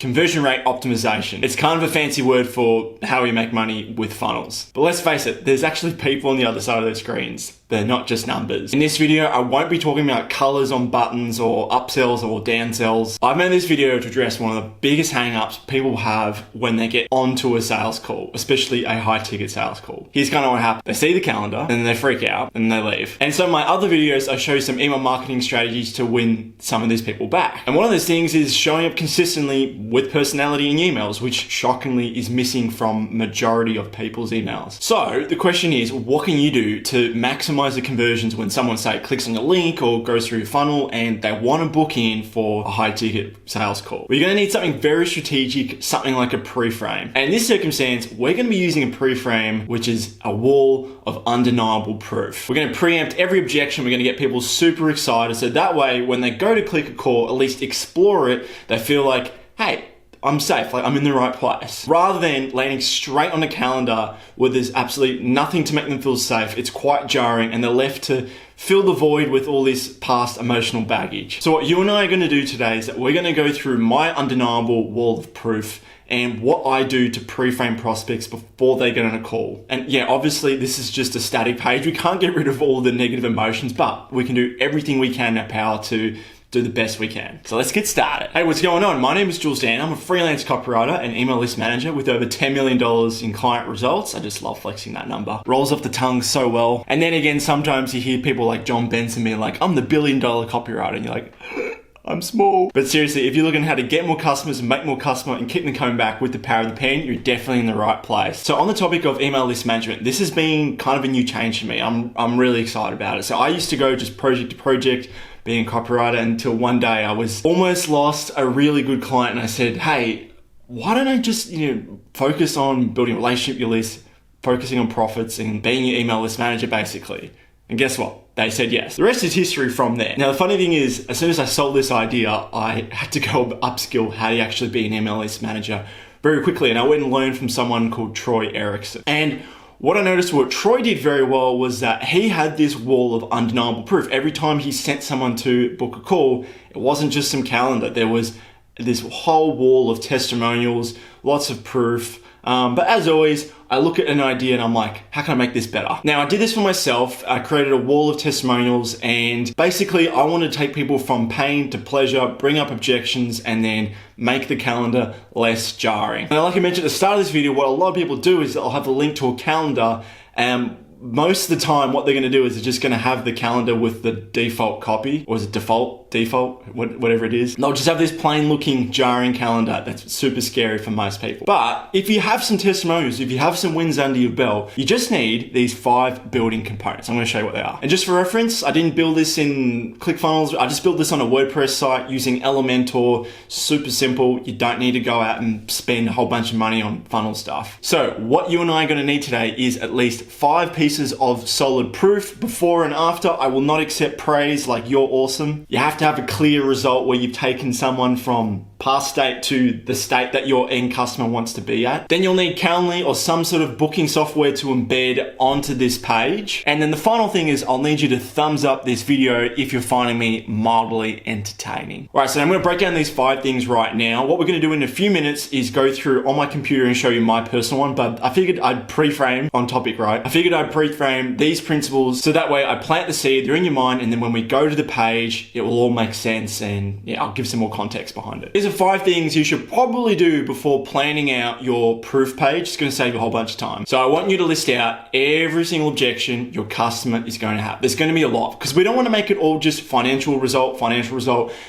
Conversion rate optimization. It's kind of a fancy word for how we make money with funnels. But let's face it, there's actually people on the other side of their screens. They're not just numbers. In this video, I won't be talking about colors on buttons or upsells or downsells. I've made this video to address one of the biggest hang-ups people have when they get onto a sales call, especially a high-ticket sales call. Here's kind of what happens. They see the calendar, and they freak out, and they leave. And so in my other videos, I show you some email marketing strategies to win some of these people back. And one of those things is showing up consistently with personality in emails, which shockingly is missing from majority of people's emails. So the question is, what can you do to maximize the conversions when someone, say, clicks on a link or goes through your funnel and they want to book in for a high ticket sales call? Well, you're going to need something very strategic, something like a pre-frame. And in this circumstance, we're going to be using a pre-frame, which is a wall of undeniable proof. We're going to preempt every objection. We're going to get people super excited. So that way, when they go to click a call, at least explore it, they feel like, hey, I'm safe, like I'm in the right place. Rather than landing straight on a calendar where there's absolutely nothing to make them feel safe, it's quite jarring and they're left to fill the void with all this past emotional baggage. So what you and I are gonna do today is that we're gonna go through my undeniable wall of proof and what I do to pre-frame prospects before they get on a call. And yeah, obviously this is just a static page. We can't get rid of all the negative emotions, but we can do everything we can in our power to do the best we can. So let's get started. Hey, what's going on? My name is Jules Dan. I'm a freelance copywriter and email list manager with over $10 million in client results. I just love flexing that number. Rolls off the tongue so well. And then again, sometimes you hear people like John Benson being like, I'm the $1 billion copywriter. And you're like, I'm small. But seriously, if you're looking at how to get more customers and make more customers and keep them coming back with the power of the pen, you're definitely in the right place. So on the topic of email list management, this has been kind of a new change for me. I'm really excited about it. So I used to go just project to project, being a copywriter, until one day I was almost lost a really good client and I said, hey, why don't I just focus on building a relationship with your list, focusing on profits and being your email list manager basically. And guess what? They said yes. The rest is history from there. Now, the funny thing is, as soon as I sold this idea, I had to go upskill how to actually be an email list manager very quickly. And I went and learned from someone called Troy Erickson. And what I noticed, what Troy did very well was that he had this wall of undeniable proof. Every time he sent someone to book a call, it wasn't just some calendar. There was this whole wall of testimonials, lots of proof. But as always, I look at an idea and I'm like, how can I make this better? Now, I did this for myself. I created a wall of testimonials and basically I want to take people from pain to pleasure, bring up objections, and then make the calendar less jarring. Now, like I mentioned at the start of this video, what a lot of people do is they'll have a link to a calendar, and most of the time what they're going to do is they're just going to have the calendar with the default copy, or is it default, whatever it is. And they'll just have this plain looking jarring calendar that's super scary for most people. But if you have some testimonials, if you have some wins under your belt, you just need these 5 building components. I'm going to show you what they are. And just for reference, I didn't build this in ClickFunnels. I just built this on a WordPress site using Elementor. Super simple. You don't need to go out and spend a whole bunch of money on funnel stuff. So what you and I are going to need today is at least 5 pieces of solid proof before and after. I will not accept praise like you're awesome. You have to have a clear result where you've taken someone from past state to the state that your end customer wants to be at. Then you'll need Calendly or some sort of booking software to embed onto this page. And then the final thing is I'll need you to thumbs up this video if you're finding me mildly entertaining. All right, so I'm going to break down these 5 things right now. What we're going to do in a few minutes is go through on my computer and show you my personal one, but I figured I'd pre-frame on topic, right? I figured I'd pre-frame these principles so that way I plant the seed, they're in your mind, and then when we go to the page, it will all make sense, and yeah, I'll give some more context behind it. These are 5 things you should probably do before planning out your proof page. It's going to save you a whole bunch of time. So I want you to list out every single objection your customer is going to have. There's going to be a lot because we don't want to make it all just financial result.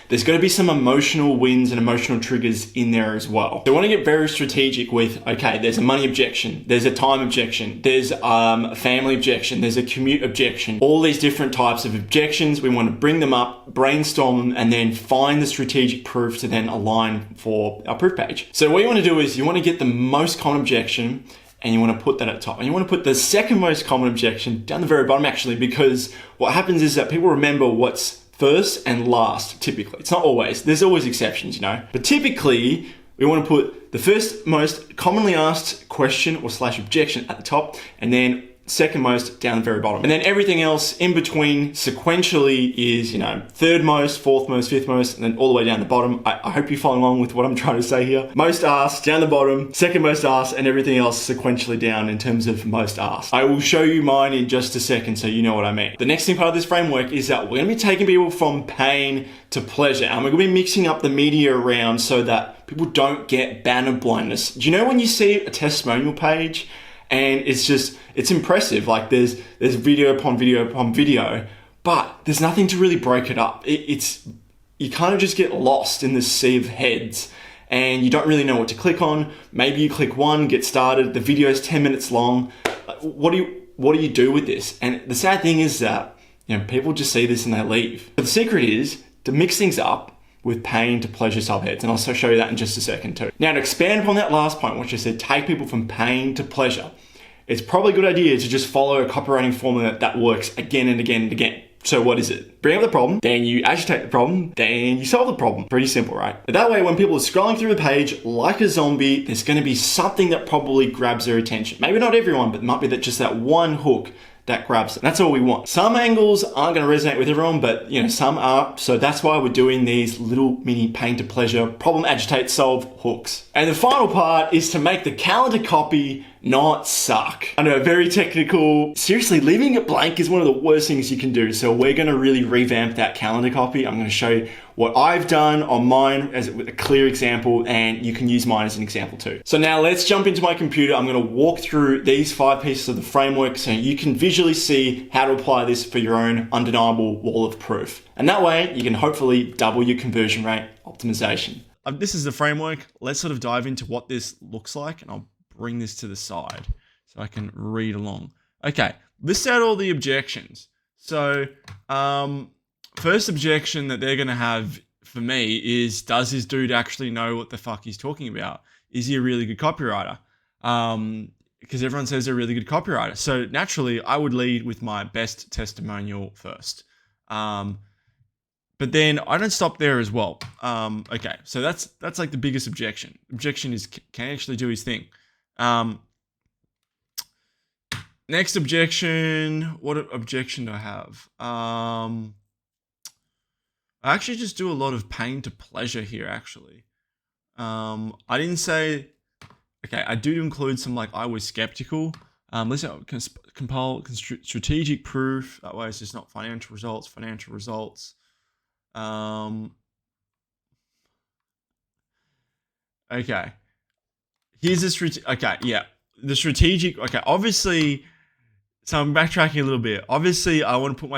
There's going to be some emotional wins and emotional triggers in there as well. So I want to get very strategic with, okay, there's a money objection, there's a time objection, there's a family objection, there's a commute objection, all these different types of objections. We want to bring them up, brainstorm them, and then find the strategic proof to then align for our proof page. So what you want to do is you want to get the most common objection and you want to put that at the top. And you want to put the second most common objection down the very bottom actually, because what happens is that people remember what's first and last typically. It's not always. There's always exceptions, But typically we want to put the first most commonly asked question or / objection at the top, and then second most down the very bottom. And then everything else in between sequentially is, third most, fourth most, fifth most, and then all the way down the bottom. I hope you're following along with what I'm trying to say here. Most asked down the bottom, second most asked, and everything else sequentially down in terms of most asked. I will show you mine in just a second so you know what I mean. The next thing part of this framework is that we're going to be taking people from pain to pleasure, and we're going to be mixing up the media around so that people don't get banner blindness. Do you know when you see a testimonial page and it's impressive, like there's video upon video upon video, but there's nothing to really break it up. You kind of just get lost in this sea of heads and you don't really know what to click on. Maybe you click one, get started, the video is 10 minutes long. What do you do with this? And the sad thing is that people just see this and they leave. But the secret is to mix things up with pain to pleasure subheads, and I'll also show you that in just a second too. Now, to expand upon that last point, which I said, take people from pain to pleasure, it's probably a good idea to just follow a copywriting formula that works again and again and again. So what is it? Bring up the problem, then you agitate the problem, then you solve the problem. Pretty simple, right? But that way, when people are scrolling through the page like a zombie, there's going to be something that probably grabs their attention. Maybe not everyone, but it might be just that one hook that grabs it. That's all we want. Some angles aren't going to resonate with everyone, but some are. So that's why we're doing these little mini pain to pleasure, problem, agitate, solve hooks. And the final part is to make the calendar copy not suck. I know, very technical. Seriously, leaving it blank is one of the worst things you can do. So we're going to really revamp that calendar copy. I'm going to show you what I've done on mine as a clear example, and you can use mine as an example too. So now let's jump into my computer. I'm going to walk through these 5 pieces of the framework so you can visually see how to apply this for your own undeniable wall of proof. And that way you can hopefully double your conversion rate optimization. This is the framework. Let's sort of dive into what this looks like, and I'll bring this to the side so I can read along. Okay, list out all the objections. So, first objection that they're going to have for me is, does this dude actually know what the fuck he's talking about? Is he a really good copywriter? Because everyone says they're a really good copywriter. So naturally, I would lead with my best testimonial first. But then I don't stop there as well. Okay, so that's like the biggest objection. Objection is, can he actually do his thing? Next objection, what objection do I have? I actually just do a lot of pain to pleasure here, actually. I didn't say, okay, I do include some I was skeptical. Let's compile strategic proof. That way it's just not financial results. Okay. Here's the strategic, obviously, so I'm backtracking a little bit. Obviously, I want to put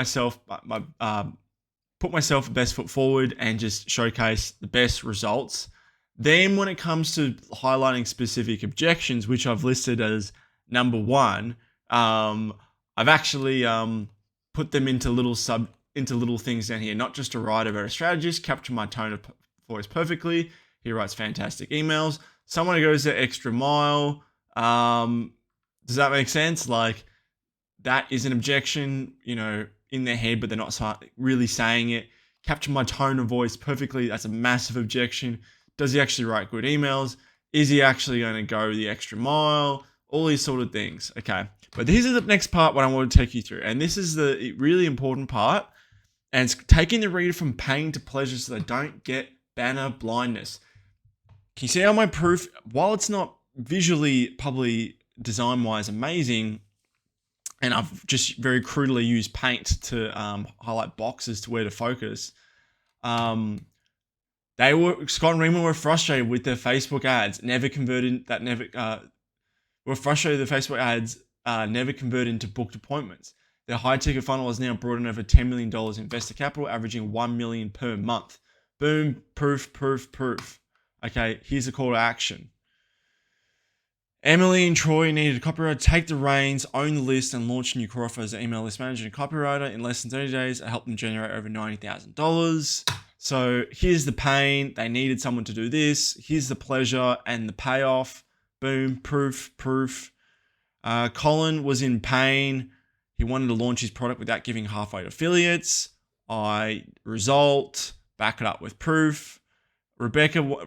myself best foot forward and just showcase the best results. Then when it comes to highlighting specific objections, which I've listed as number 1, I've actually put them into little things down here. Not just a writer, but a strategist, capture my tone of voice perfectly. He writes fantastic emails. Someone who goes the extra mile. Does that make sense? That is an objection, in their head, but they're not really saying it. Capture my tone of voice perfectly. That's a massive objection. Does he actually write good emails? Is he actually going to go the extra mile? All these sort of things. Okay. But this is the next part what I want to take you through. And this is the really important part. And it's taking the reader from pain to pleasure so they don't get banner blindness. Can you see how my proof, while it's not visually, probably design-wise amazing, and I've just very crudely used paint to highlight boxes to where to focus, Scott and Riemann were frustrated with their Facebook ads, never converted into booked appointments. Their high-ticket funnel has now brought in over $10 million investor capital, averaging $1 million per month. Boom, proof. Okay, here's a call to action. Emily and Troy needed a copywriter to take the reins, own the list, and launch a new core offer as an email list manager and copywriter. In less than 30 days, I helped them generate over $90,000. So here's the pain. They needed someone to do this. Here's the pleasure and the payoff. Boom, proof. Colin was in pain. He wanted to launch his product without giving halfway to affiliates. Result, back it up with proof. Rebecca,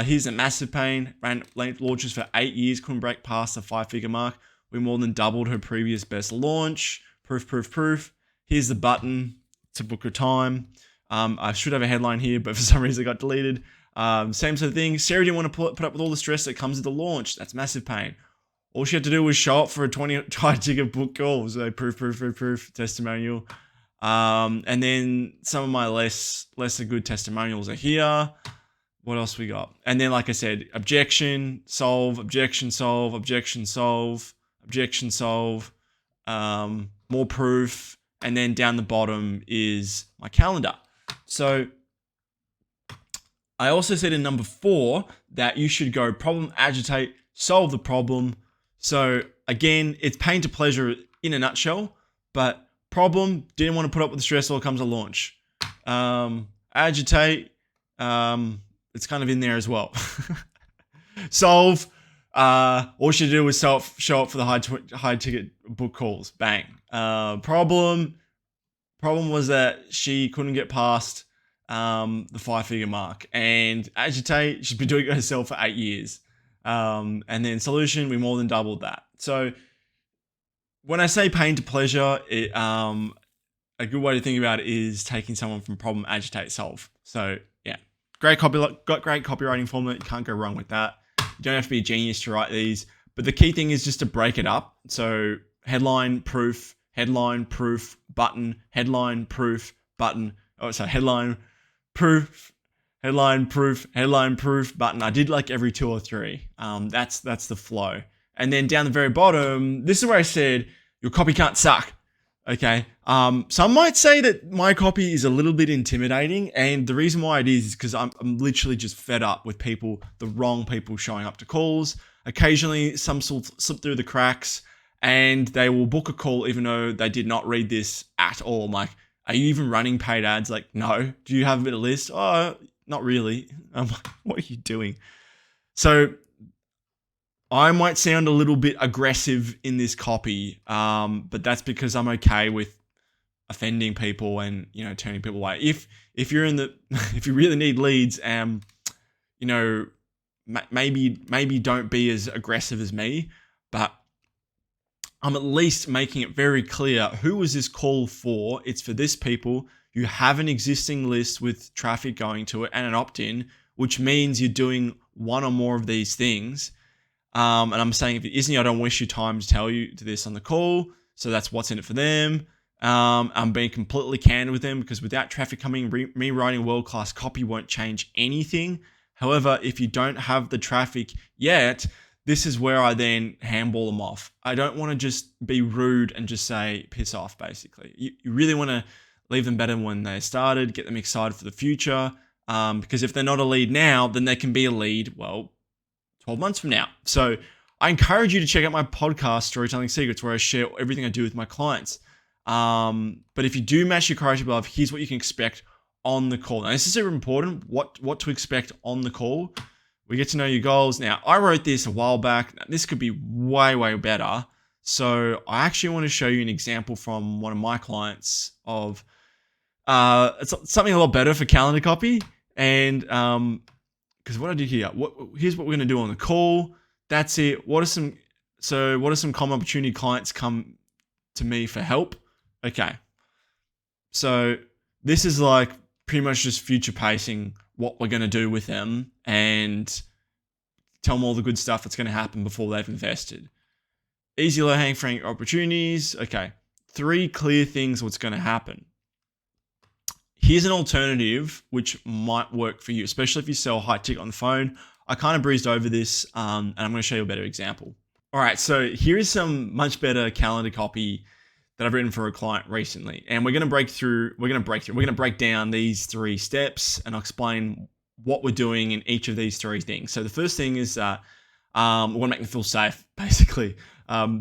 here's a massive pain. Ran launches for 8 years, couldn't break past the 5-figure mark. We more than doubled her previous best launch. Proof, proof, proof. Here's the button to book her time. I should have a headline here, but for some reason it got deleted. Same sort of thing. Sarah didn't want to put up with all the stress that comes with the launch. That's massive pain. All she had to do was show up for a 20 ticket book call. So proof, proof, proof, proof, testimonial. And then some of my lesser good testimonials are here. What else we got? And then, like I said, objection, solve, objection, solve, objection, solve, objection, solve, more proof. And then down the bottom is my calendar. So I also said in number 4 that you should go problem, agitate, solve the problem. So again, it's pain to pleasure in a nutshell, but problem, didn't want to put up with the stress all comes to launch. Agitate, it's kind of in there as well. Solve, all she did was show up for the high ticket book calls. Bang. Problem was that she couldn't get past the 5-figure mark. And agitate, she's been doing it herself for 8 years. And then solution, we more than doubled that. So when I say pain to pleasure, a good way to think about it is taking someone from problem, agitate, solve. So yeah, got great copywriting formula. You can't go wrong with that. You don't have to be a genius to write these, but the key thing is just to break it up. So headline, proof, button, headline, proof, button. Oh, so headline, proof, headline, proof, headline, proof, button. I did like every 2 or 3. That's the flow. And then down the very bottom, this is where I said your copy can't suck. Okay. Some might say that my copy is a little bit intimidating, and the reason why it is because I'm literally just fed up with the wrong people showing up to calls. Occasionally, some slip through the cracks, and they will book a call even though they did not read this at all. I'm like, are you even running paid ads? Like, no. Do you have a bit of list? Oh, not really. I'm like, what are you doing? So I might sound a little bit aggressive in this copy, but that's because I'm okay with offending people and, turning people away. If you're if you really need leads, maybe don't be as aggressive as me, but I'm at least making it very clear who is this call for. It's for this people. You have an existing list with traffic going to it and an opt-in, which means you're doing one or more of these things. And I'm saying if it isn't, I don't waste your time to tell you to this on the call. So that's what's in it for them. I'm being completely candid with them because without traffic coming, me writing world-class copy won't change anything. However, if you don't have the traffic yet, this is where I then handball them off. I don't want to just be rude and just say, piss off, basically. You really want to leave them better when they started, get them excited for the future. Because if they're not a lead now, then they can be a lead, 12 months from now. So I encourage you to check out my podcast, Storytelling Secrets, where I share everything I do with my clients. But if you do match your criteria above, here's what you can expect on the call. Now, this is super important, what to expect on the call. We get to know your goals. Now, I wrote this a while back. Now, this could be way, way better. So I actually want to show you an example from one of my clients of it's something a lot better for calendar copy. And because what I did here, here's what we're going to do on the call. That's it. What are some common opportunity clients come to me for help? Okay. So this is like pretty much just future pacing what we're going to do with them and tell them all the good stuff that's going to happen before they've invested. Easy low-hanging fruit opportunities. Okay. 3 clear things what's going to happen. Here's an alternative which might work for you, especially if you sell high ticket on the phone. I kind of breezed over this, and I'm going to show you a better example. All right, so here is some much better calendar copy that I've written for a client recently, and we're going to break down these 3 steps, and I'll explain what we're doing in each of these 3 things. So the first thing is we want to make them feel safe, basically.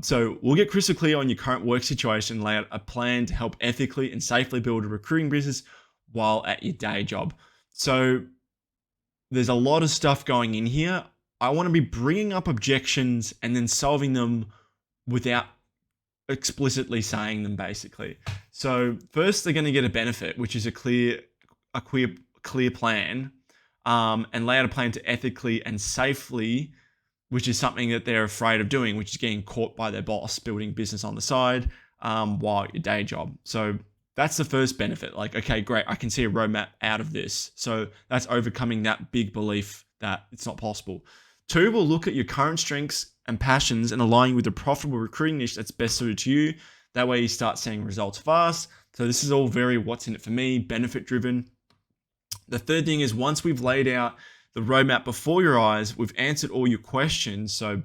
So we'll get crystal clear on your current work situation, lay out a plan to help ethically and safely build a recruiting business while at your day job. So there's a lot of stuff going in here. I want to be bringing up objections and then solving them without explicitly saying them, basically. So first, they're going to get a benefit, which is a clear plan, and lay out a plan to ethically and safely which is something that they're afraid of doing, which is getting caught by their boss, building business on the side while your day job. So that's the first benefit. Like, okay, great, I can see a roadmap out of this. So that's overcoming that big belief that it's not possible. 2, we'll look at your current strengths and passions and align with the profitable recruiting niche that's best suited to you. That way you start seeing results fast. So this is all very what's in it for me, benefit driven. The third thing is, once we've laid out the roadmap before your eyes, we've answered all your questions. So,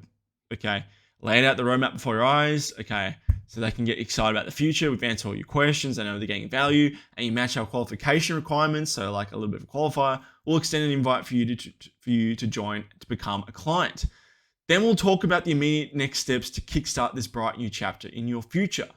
okay, laid out the roadmap before your eyes. Okay, so they can get excited about the future. We've answered all your questions. They know they're getting value, and you match our qualification requirements. So, like a little bit of a qualifier, we'll extend an invite for you to join to become a client. Then we'll talk about the immediate next steps to kickstart this bright new chapter in your future.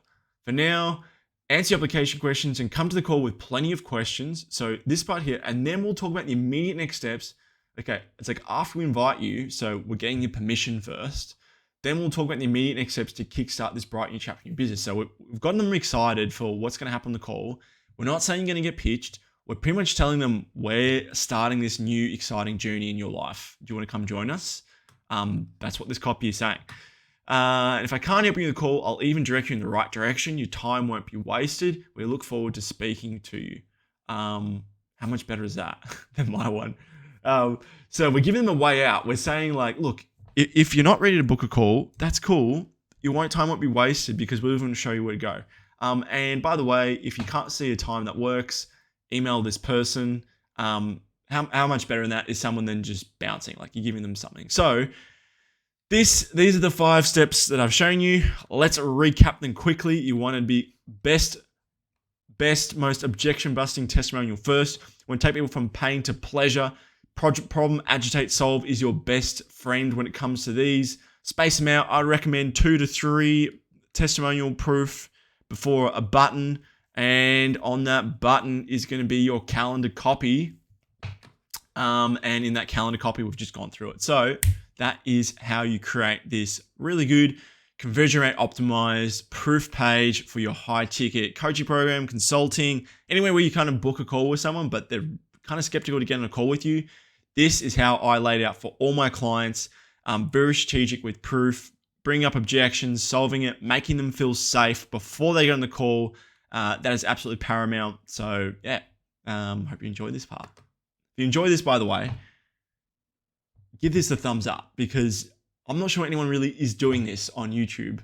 For now, answer your application questions and come to the call with plenty of questions. So this part here, and then we'll talk about the immediate next steps. Okay, it's like after we invite you, so we're getting your permission first. Then we'll talk about the immediate next steps to kickstart this bright new chapter in your business. So we've gotten them excited for what's going to happen on the call. We're not saying you're going to get pitched. We're pretty much telling them we're starting this new exciting journey in your life. Do you want to come join us? That's what this copy is saying. And if I can't help you in the call, I'll even direct you in the right direction. Your time won't be wasted. We look forward to speaking to you. How much better is that than my one? So we're giving them a way out. We're saying like, look, if you're not ready to book a call, that's cool. Your time won't be wasted because we're going to show you where to go. And by the way, if you can't see a time that works, email this person. How much better than that is someone than just bouncing? Like you're giving them something. So these are the 5 steps that I've shown you. Let's recap them quickly. You want to be best, most objection-busting testimonial first. You want to take people from pain to pleasure. Problem, agitate, solve is your best friend when it comes to these. Space them out. I recommend 2 to 3 testimonial proof before a button. And on that button is going to be your calendar copy. And in that calendar copy, we've just gone through it. So that is how you create this really good conversion rate optimized proof page for your high ticket coaching program, consulting, anywhere where you kind of book a call with someone, but they're kind of skeptical to get on a call with you. This is how I laid out for all my clients. Very strategic with proof, bringing up objections, solving it, making them feel safe before they get on the call. That is absolutely paramount. So yeah, hope you enjoyed this part. If you enjoy this, by the way, give this a thumbs up because I'm not sure anyone really is doing this on YouTube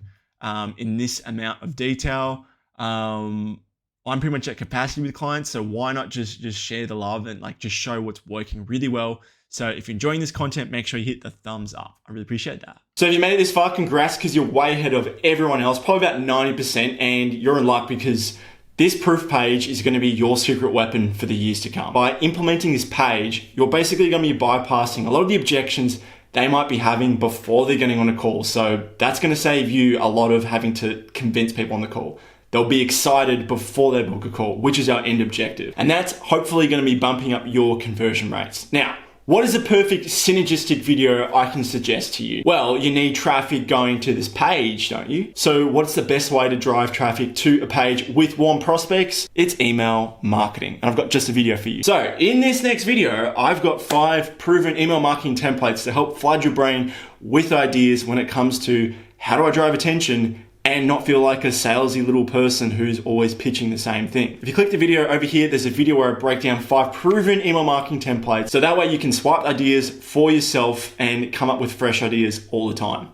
in this amount of detail. I'm pretty much at capacity with clients, so why not just share the love and like just show what's working really well. So if you're enjoying this content, make sure you hit the thumbs up. I really appreciate that. So if you made it this far, congrats, because you're way ahead of everyone else, probably about 90%, and you're in luck because this proof page is going to be your secret weapon for the years to come. By implementing this page, you're basically going to be bypassing a lot of the objections they might be having before they're getting on a call. So that's going to save you a lot of having to convince people on the call. They'll be excited before they book a call, which is our end objective. And that's hopefully going to be bumping up your conversion rates. Now, what is a perfect synergistic video I can suggest to you? Well, you need traffic going to this page, don't you? So what's the best way to drive traffic to a page with warm prospects? It's email marketing. And I've got just a video for you. So in this next video, I've got 5 proven email marketing templates to help flood your brain with ideas when it comes to how do I drive attention and not feel like a salesy little person who's always pitching the same thing. If you click the video over here, there's a video where I break down 5 proven email marketing templates. So that way you can swipe ideas for yourself and come up with fresh ideas all the time.